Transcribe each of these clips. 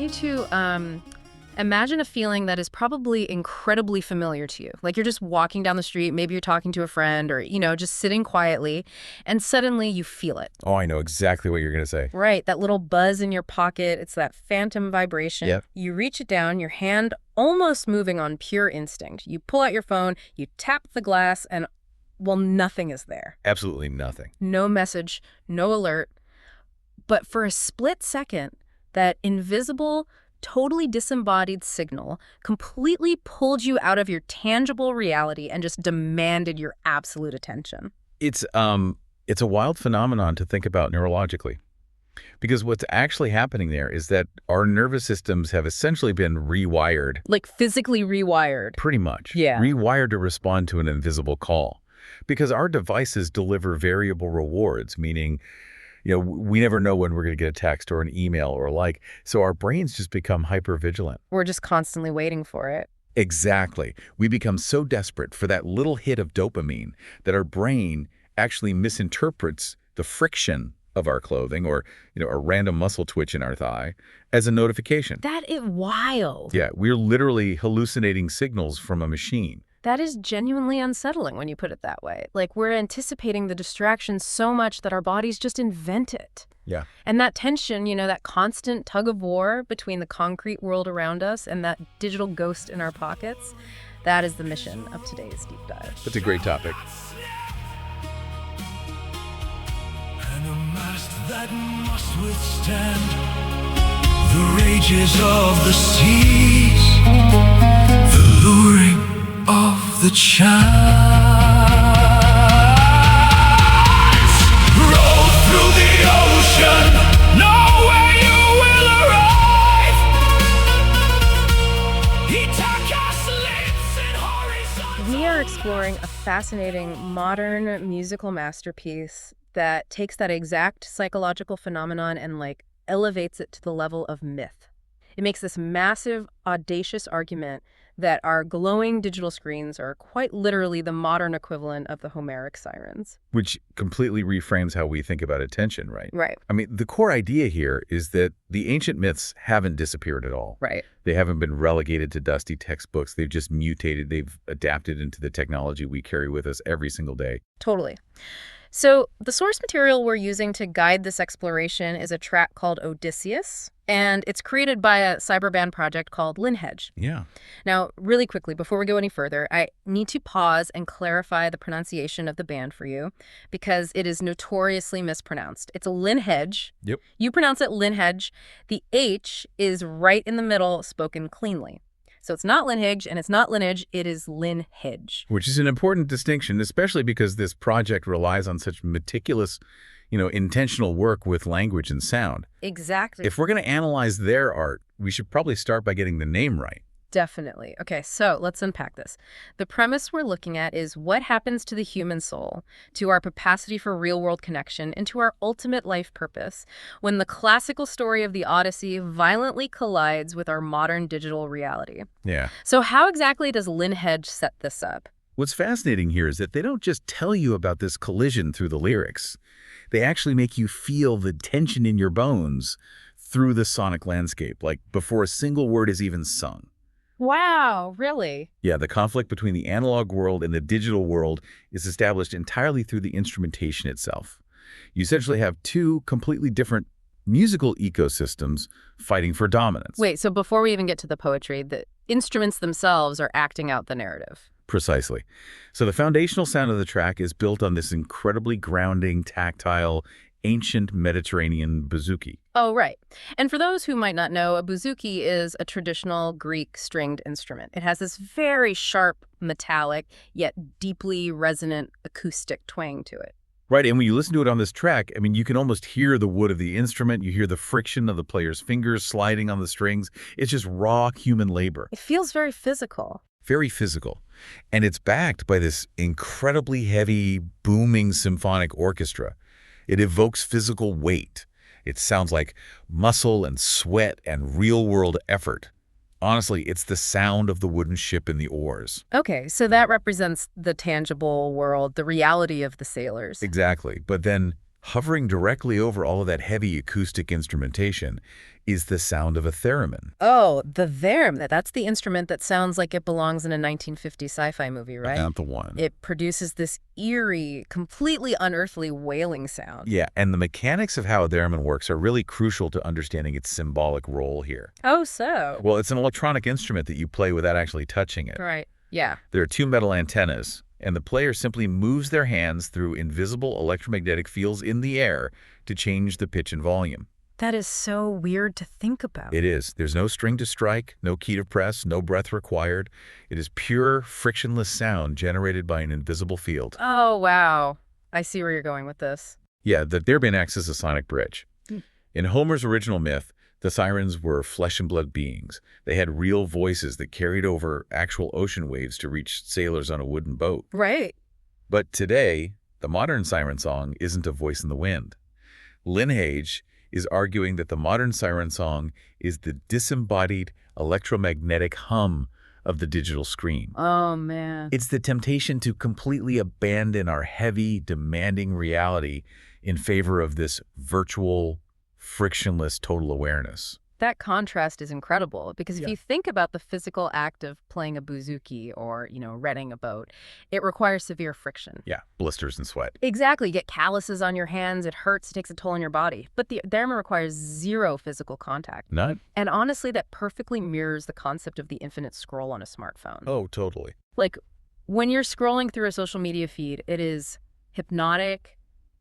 you to imagine a feeling that is probably incredibly familiar to you. Like you're just walking down the street, maybe you're talking to a friend or, just sitting quietly, and suddenly you feel it. Oh, I know exactly what you're going to say. Right, that little buzz in your pocket. It's that phantom vibration. Yep. You reach it down, your hand almost moving on pure instinct. You pull out your phone, you tap the glass, and, well, nothing is there. Absolutely nothing. No message, no alert. But for a split second, that invisible, totally disembodied signal completely pulled you out of your tangible reality and just demanded your absolute attention. It's a wild phenomenon to think about neurologically. Because what's actually happening there is that our nervous systems have essentially been rewired. Like physically rewired. Pretty much. Yeah. Rewired to respond to an invisible call. Because our devices deliver variable rewards, meaning we never know when we're going to get a text or an email or like. So our brains just become hypervigilant. We're just constantly waiting for it. Exactly. We become so desperate for that little hit of dopamine that our brain actually misinterprets the friction of our clothing or, a random muscle twitch in our thigh as a notification. That is wild. Yeah, we're literally hallucinating signals from a machine. That is genuinely unsettling when you put it that way. Like we're anticipating the distraction so much that our bodies just invent it. Yeah. And that tension, that constant tug of war between the concrete world around us and that digital ghost in our pockets, that is the mission of today's deep dive. That's a great topic. And a mast that must withstand the rages of the seas, the luring of the chance. Roll through the ocean, know where you will arrive. Itaca slits in horizontal. We are exploring a fascinating modern musical masterpiece that takes that exact psychological phenomenon and elevates it to the level of myth. It makes this massive, audacious argument that our glowing digital screens are quite literally the modern equivalent of the Homeric sirens. Which completely reframes how we think about attention, right? Right. I mean, the core idea here is that the ancient myths haven't disappeared at all. Right. They haven't been relegated to dusty textbooks. They've just mutated. They've adapted into the technology we carry with us every single day. Totally. So the source material we're using to guide this exploration is a track called Odysseus, and it's created by a cyberband project called Lynnheage. Yeah. Now, really quickly, before we go any further, I need to pause and clarify the pronunciation of the band for you, because it is notoriously mispronounced. It's Lynnheage. Yep. You pronounce it Lynnheage. The H is right in the middle, spoken cleanly. So it's not Lynnheage and it's not Lynnheage, it is Lynnheage. Which is an important distinction, especially because this project relies on such meticulous, intentional work with language and sound. Exactly. If we're going to analyze their art, we should probably start by getting the name right. Definitely. Okay, so let's unpack this. The premise we're looking at is what happens to the human soul, to our capacity for real-world connection, and to our ultimate life purpose when the classical story of the Odyssey violently collides with our modern digital reality. Yeah. So how exactly does Lynnheage set this up? What's fascinating here is that they don't just tell you about this collision through the lyrics. They actually make you feel the tension in your bones through the sonic landscape, like before a single word is even sung. Wow, really? Yeah, the conflict between the analog world and the digital world is established entirely through the instrumentation itself. You essentially have two completely different musical ecosystems fighting for dominance. Wait, so before we even get to the poetry, the instruments themselves are acting out the narrative. Precisely. So the foundational sound of the track is built on this incredibly grounding, tactile, ancient Mediterranean bouzouki. Oh, right. And for those who might not know, a bouzouki is a traditional Greek stringed instrument. It has this very sharp, metallic, yet deeply resonant acoustic twang to it. Right, and when you listen to it on this track, I mean, you can almost hear the wood of the instrument. You hear the friction of the player's fingers sliding on the strings. It's just raw human labor. It feels very physical. Very physical. And it's backed by this incredibly heavy, booming symphonic orchestra. It evokes physical weight. It sounds like muscle and sweat and real-world effort. Honestly, it's the sound of the wooden ship and the oars. Okay, so that represents the tangible world, the reality of the sailors. Exactly. But then Hovering directly over all of that heavy acoustic instrumentation is the sound of a theremin. Oh, the theremin. That's the instrument that sounds like it belongs in a 1950s sci-fi movie, right? Not the one. It produces this eerie, completely unearthly wailing sound. Yeah, and the mechanics of how a theremin works are really crucial to understanding its symbolic role here. Oh, so. Well, it's an electronic instrument that you play without actually touching it. Right. Yeah. There are two metal antennas, and the player simply moves their hands through invisible electromagnetic fields in the air to change the pitch and volume. That is so weird to think about. It is. There's no string to strike, no key to press, no breath required. It is pure, frictionless sound generated by an invisible field. Oh, wow. I see where you're going with this. Yeah, the theremin acts as a sonic bridge. Hmm. In Homer's original myth, the sirens were flesh and blood beings. They had real voices that carried over actual ocean waves to reach sailors on a wooden boat. Right. But today, the modern siren song isn't a voice in the wind. Lynnheage is arguing that the modern siren song is the disembodied electromagnetic hum of the digital screen. Oh, man. It's the temptation to completely abandon our heavy, demanding reality in favor of this virtual, frictionless total awareness. That contrast is incredible because if Yeah. you think about the physical act of playing a bouzouki or, renting a boat, it requires severe friction. Yeah, blisters and sweat. Exactly. You get calluses on your hands. It hurts. It takes a toll on your body. But the theremin requires zero physical contact. None? And honestly, that perfectly mirrors the concept of the infinite scroll on a smartphone. Oh, totally. Like, when you're scrolling through a social media feed, it is hypnotic,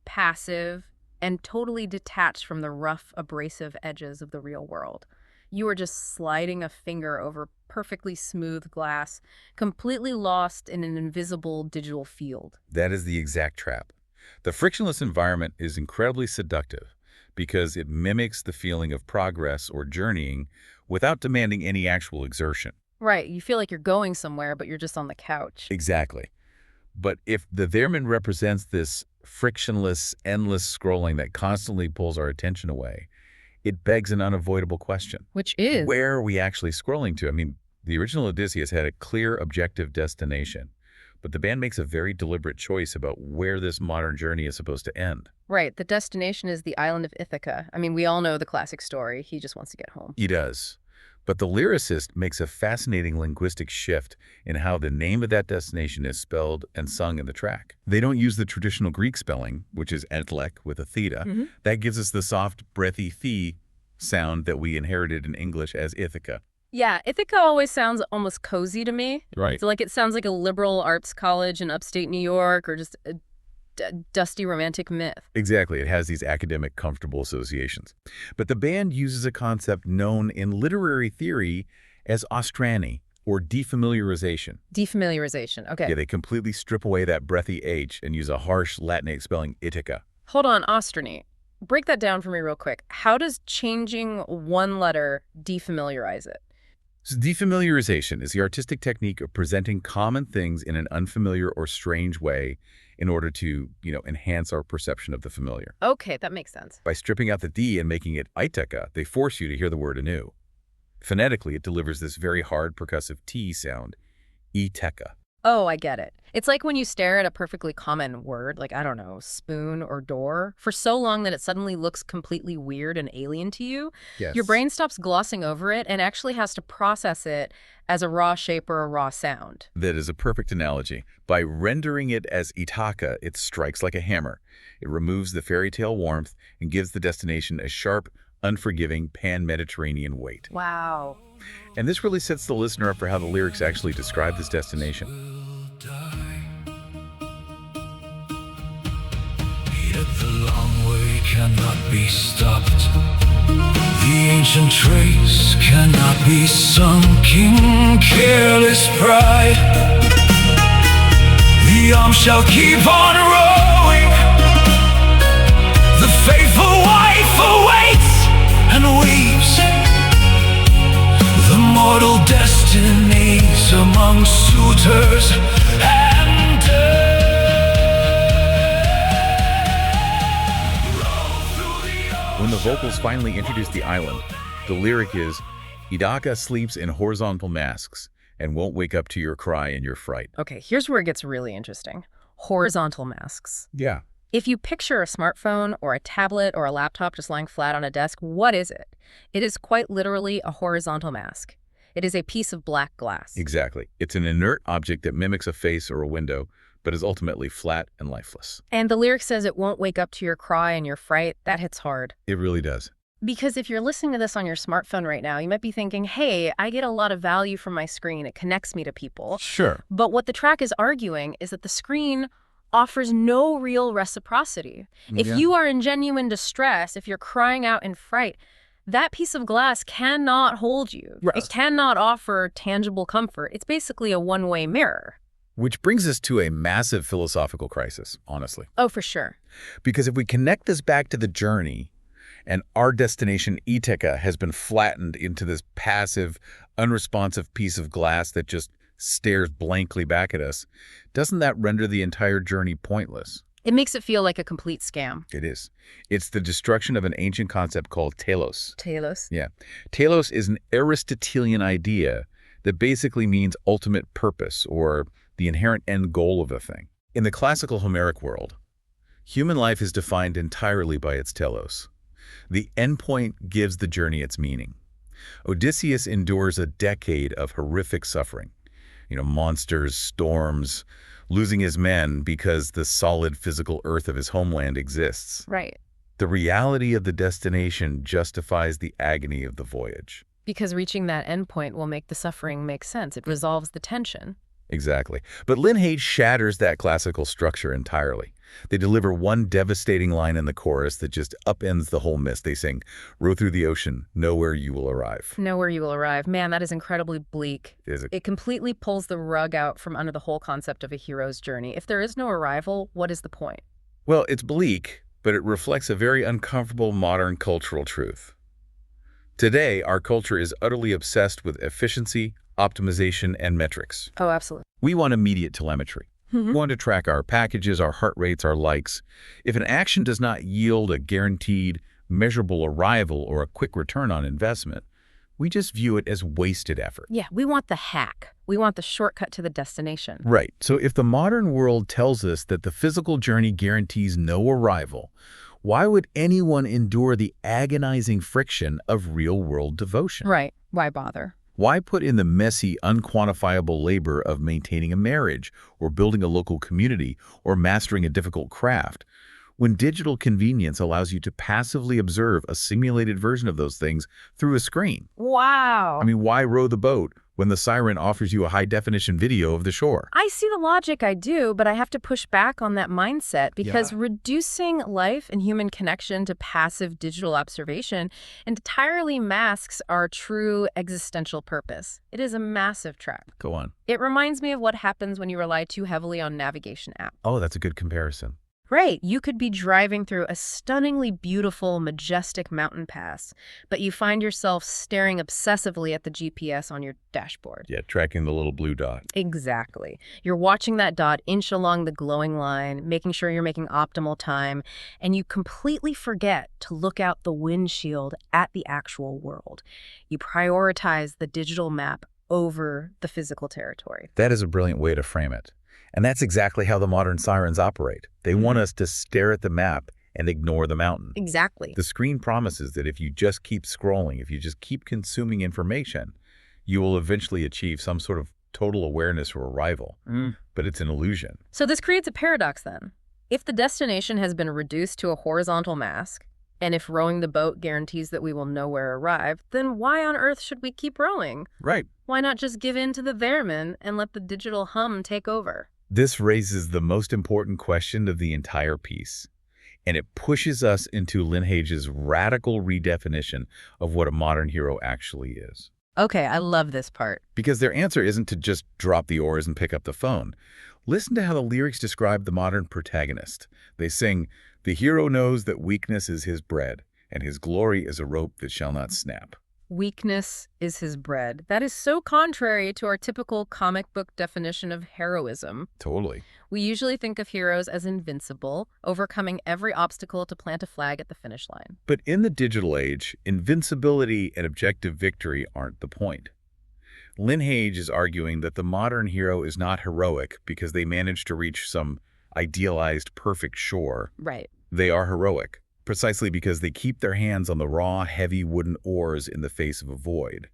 passive, and totally detached from the rough, abrasive edges of the real world. You are just sliding a finger over perfectly smooth glass, completely lost in an invisible digital field. That is the exact trap. The frictionless environment is incredibly seductive because it mimics the feeling of progress or journeying without demanding any actual exertion. Right, you feel like you're going somewhere, but you're just on the couch. Exactly. But if the theremin represents this frictionless, endless scrolling that constantly pulls our attention away, it begs an unavoidable question. Which is? Where are we actually scrolling to? I mean, the original Odysseus had a clear objective destination, but the band makes a very deliberate choice about where this modern journey is supposed to end. Right, the destination is the island of Ithaca. I mean, we all know the classic story. He just wants to get home. He does. But the lyricist makes a fascinating linguistic shift in how the name of that destination is spelled and sung in the track. They don't use the traditional Greek spelling, which is entlek with a theta. That gives us the soft, breathy the sound that we inherited in English as Ithaca. Yeah, Ithaca always sounds almost cozy to me. Right. So, it sounds like a liberal arts college in upstate New York or just a dusty romantic myth. Exactly. It has these academic, comfortable associations. But the band uses a concept known in literary theory as ostrani, or defamiliarization. Defamiliarization, okay. Yeah, they completely strip away that breathy H and use a harsh Latinate spelling, Itaca. Hold on, ostrani. Break that down for me real quick. How does changing one letter defamiliarize it? So defamiliarization is the artistic technique of presenting common things in an unfamiliar or strange way in order to, enhance our perception of the familiar. Okay, that makes sense. By stripping out the D and making it Itaca, they force you to hear the word anew. Phonetically, it delivers this very hard percussive T sound, Itaca. Oh, I get it. It's like when you stare at a perfectly common word, like, I don't know, spoon or door, for so long that it suddenly looks completely weird and alien to you. Yes. Your brain stops glossing over it and actually has to process it as a raw shape or a raw sound. That is a perfect analogy. By rendering it as Itaca, it strikes like a hammer. It removes the fairy tale warmth and gives the destination a sharp, unforgiving pan-Mediterranean weight. Wow. And this really sets the listener up for how the lyrics actually describe this destination. Yet the long way cannot be stopped. The ancient trace cannot be sunk in careless pride. The arm shall keep on rowing. The faithful wife awaits and weeps. The mortal destinies among suitors and When the vocals finally introduce the island, the lyric is, Itaca sleeps in horizontal masks and won't wake up to your cry and your fright. Okay, here's where it gets really interesting. Horizontal masks. Yeah. If you picture a smartphone or a tablet or a laptop just lying flat on a desk, what is it? It is quite literally a horizontal mask. It is a piece of black glass. Exactly. It's an inert object that mimics a face or a window, but is ultimately flat and lifeless. And the lyric says it won't wake up to your cry and your fright. That hits hard. It really does. Because if you're listening to this on your smartphone right now, you might be thinking, hey, I get a lot of value from my screen. It connects me to people. Sure. But what the track is arguing is that the screen offers no real reciprocity. If you are in genuine distress, if you're crying out in fright, that piece of glass cannot hold you. Right. It cannot offer tangible comfort. It's basically a one-way mirror. Which brings us to a massive philosophical crisis, honestly. Oh, for sure. Because if we connect this back to the journey, and our destination, Itaca, has been flattened into this passive, unresponsive piece of glass that just stares blankly back at us, doesn't that render the entire journey pointless? It makes it feel like a complete scam. It is. It's the destruction of an ancient concept called telos. Telos? Yeah. Telos is an Aristotelian idea that basically means ultimate purpose or the inherent end goal of a thing. In the classical Homeric world, human life is defined entirely by its telos. The endpoint gives the journey its meaning. Odysseus endures a decade of horrific suffering. Monsters, storms, losing his men because the solid physical earth of his homeland exists. Right. The reality of the destination justifies the agony of the voyage. Because reaching that endpoint will make the suffering make sense. It resolves the tension. Exactly. But Lynnheage shatters that classical structure entirely. They deliver one devastating line in the chorus that just upends the whole myth. They sing, "Row through the ocean, know where you will arrive." Know where you will arrive. Man, that is incredibly bleak. Is it? It completely pulls the rug out from under the whole concept of a hero's journey. If there is no arrival, what is the point? Well, it's bleak, but it reflects a very uncomfortable modern cultural truth. Today, our culture is utterly obsessed with efficiency, optimization, and metrics. Oh, absolutely. We want immediate telemetry. We want to track our packages, our heart rates, our likes. If an action does not yield a guaranteed, measurable arrival or a quick return on investment, we just view it as wasted effort. Yeah, we want the hack. We want the shortcut to the destination. Right. So if the modern world tells us that the physical journey guarantees no arrival, why would anyone endure the agonizing friction of real-world devotion? Right. Why bother? Why put in the messy, unquantifiable labor of maintaining a marriage or building a local community or mastering a difficult craft when digital convenience allows you to passively observe a simulated version of those things through a screen? Wow. I mean, why row the boat when the siren offers you a high-definition video of the shore? I see the logic, I do, but I have to push back on that mindset because reducing life and human connection to passive digital observation entirely masks our true existential purpose. It is a massive trap. Go on. It reminds me of what happens when you rely too heavily on navigation apps. Oh, that's a good comparison. Right. You could be driving through a stunningly beautiful, majestic mountain pass, but you find yourself staring obsessively at the GPS on your dashboard. Yeah, tracking the little blue dot. Exactly. You're watching that dot inch along the glowing line, making sure you're making optimal time, and you completely forget to look out the windshield at the actual world. You prioritize the digital map over the physical territory. That is a brilliant way to frame it. And that's exactly how the modern sirens operate. They want us to stare at the map and ignore the mountain. Exactly. The screen promises that if you just keep scrolling, if you just keep consuming information, you will eventually achieve some sort of total awareness or arrival. But it's an illusion. So this creates a paradox then. If the destination has been reduced to a horizontal mask, and if rowing the boat guarantees that we will nowhere arrive, then why on earth should we keep rowing? Right. Why not just give in to the vermin and let the digital hum take over? This raises the most important question of the entire piece, and it pushes us into Lynnhage's radical redefinition of what a modern hero actually is. Okay, I love this part. Because their answer isn't to just drop the oars and pick up the phone. Listen to how the lyrics describe the modern protagonist. They sing, "The hero knows that weakness is his bread, and his glory is a rope that shall not snap." Weakness is his bread. That is so contrary to our typical comic book definition of heroism. Totally. We usually think of heroes as invincible, overcoming every obstacle to plant a flag at the finish line. But in the digital age, invincibility and objective victory aren't the point. Lynnheage is arguing that the modern hero is not heroic because they managed to reach some idealized perfect shore. Right. They are heroic, precisely because they keep their hands on the raw, heavy wooden oars in the face of a void.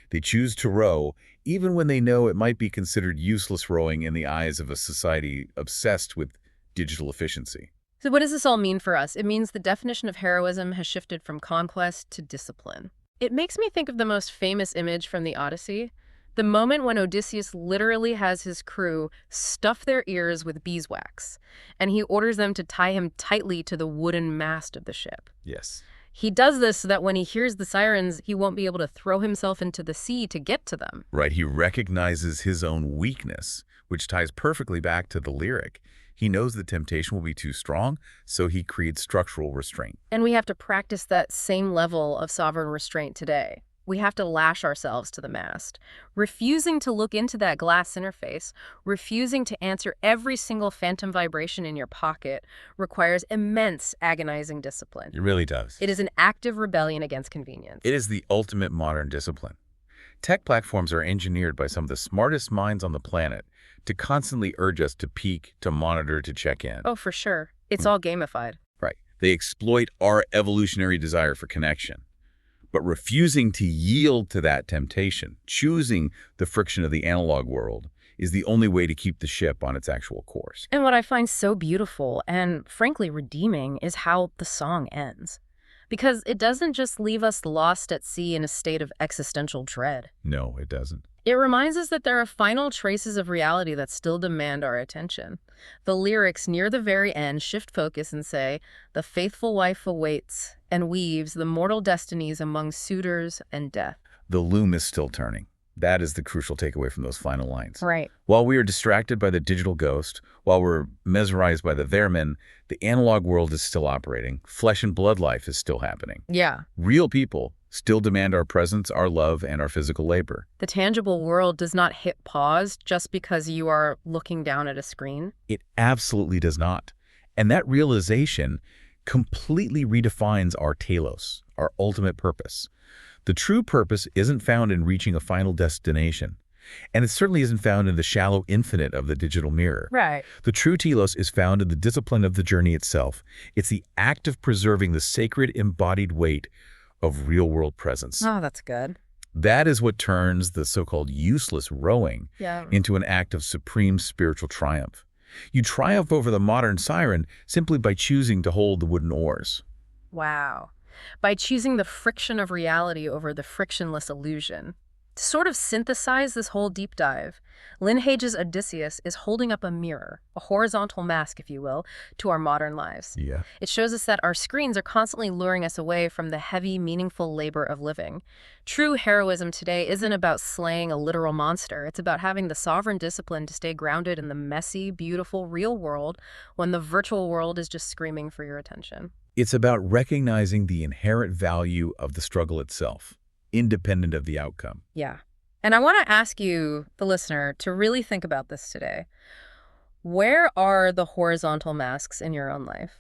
They choose to row, even when they know it might be considered useless rowing in the eyes of a society obsessed with digital efficiency. So what does this all mean for us? It means the definition of heroism has shifted from conquest to discipline. It makes me think of the most famous image from the Odyssey, the moment when Odysseus literally has his crew stuff their ears with beeswax, and he orders them to tie him tightly to the wooden mast of the ship. Yes. He does this so that when he hears the sirens, he won't be able to throw himself into the sea to get to them. Right, he recognizes his own weakness, which ties perfectly back to the lyric. He knows the temptation will be too strong, so he creates structural restraint. And we have to practice that same level of sovereign restraint today. We have to lash ourselves to the mast, refusing to look into that glass interface, refusing to answer every single phantom vibration in your pocket requires immense agonizing discipline. It really does. It is an active rebellion against convenience. It is the ultimate modern discipline. Tech platforms are engineered by some of the smartest minds on the planet to constantly urge us to peek, to monitor, to check in. Oh, for sure. It's all gamified. Right. They exploit our evolutionary desire for connection. But refusing to yield to that temptation, choosing the friction of the analog world, is the only way to keep the ship on its actual course. And what I find so beautiful and frankly redeeming is how the song ends. Because it doesn't just leave us lost at sea in a state of existential dread. No, it doesn't. It reminds us that there are final traces of reality that still demand our attention. The lyrics near the very end shift focus and say, "The faithful wife awaits and weaves the mortal destinies among suitors and death." The loom is still turning. That is the crucial takeaway from those final lines. Right. While we are distracted by the digital ghost, while we're mesmerized by the vermin, the analog world is still operating. Flesh and blood life is still happening. Yeah. Real people still demand our presence, our love, and our physical labor. The tangible world does not hit pause just because you are looking down at a screen. It absolutely does not. And that realization completely redefines our telos, our ultimate purpose. The true purpose isn't found in reaching a final destination, and it certainly isn't found in the shallow infinite of the digital mirror. Right. The true telos is found in the discipline of the journey itself. It's the act of preserving the sacred embodied weight of real-world presence. Oh, that's good. That is what turns the so-called useless rowing into an act of supreme spiritual triumph. You triumph over the modern siren simply by choosing to hold the wooden oars. Wow. By choosing the friction of reality over the frictionless illusion. To sort of synthesize this whole deep dive, Lynnhage's Odysseus is holding up a mirror, a horizontal mask, if you will, to our modern lives. Yeah. It shows us that our screens are constantly luring us away from the heavy, meaningful labor of living. True heroism today isn't about slaying a literal monster. It's about having the sovereign discipline to stay grounded in the messy, beautiful, real world when the virtual world is just screaming for your attention. It's about recognizing the inherent value of the struggle itself, independent of the outcome. Yeah. And I want to ask you, the listener, to really think about this today. Where are the horizontal masks in your own life?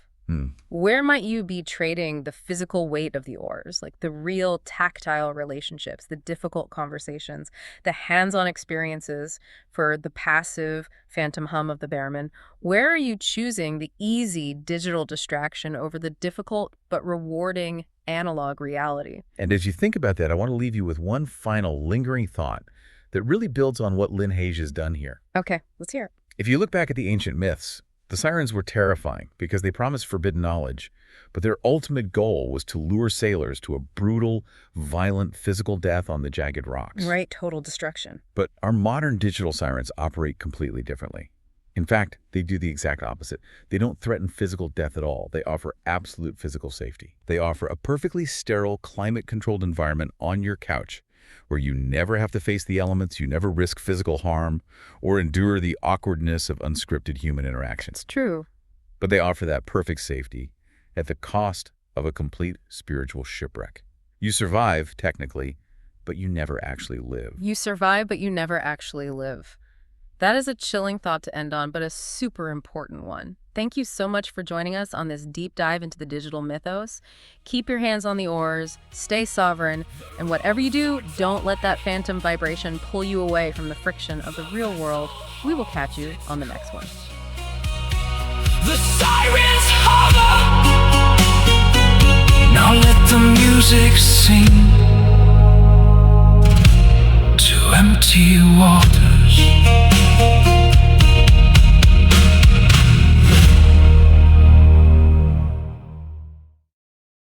Where might you be trading the physical weight of the oars, like the real tactile relationships, the difficult conversations, the hands-on experiences for the passive phantom hum of the Behrman? Where are you choosing the easy digital distraction over the difficult but rewarding analog reality? And as you think about that, I want to leave you with one final lingering thought that really builds on what Lynnheage has done here. Okay, let's hear it. If you look back at the ancient myths, the sirens were terrifying because they promised forbidden knowledge, but their ultimate goal was to lure sailors to a brutal, violent physical death on the jagged rocks. Right, total destruction. But our modern digital sirens operate completely differently. In fact, they do the exact opposite. They don't threaten physical death at all. They offer absolute physical safety. They offer a perfectly sterile, climate-controlled environment on your couch where you never have to face the elements, you never risk physical harm, or endure the awkwardness of unscripted human interactions. It's true. But they offer that perfect safety at the cost of a complete spiritual shipwreck. You survive, technically, but you never actually live. You survive, but you never actually live. That is a chilling thought to end on, but a super important one. Thank you so much for joining us on this deep dive into the digital mythos. Keep your hands on the oars, stay sovereign, and whatever you do, don't let that phantom vibration pull you away from the friction of the real world. We will catch you on the next one. The sirens hover. Now let the music sing to empty waters.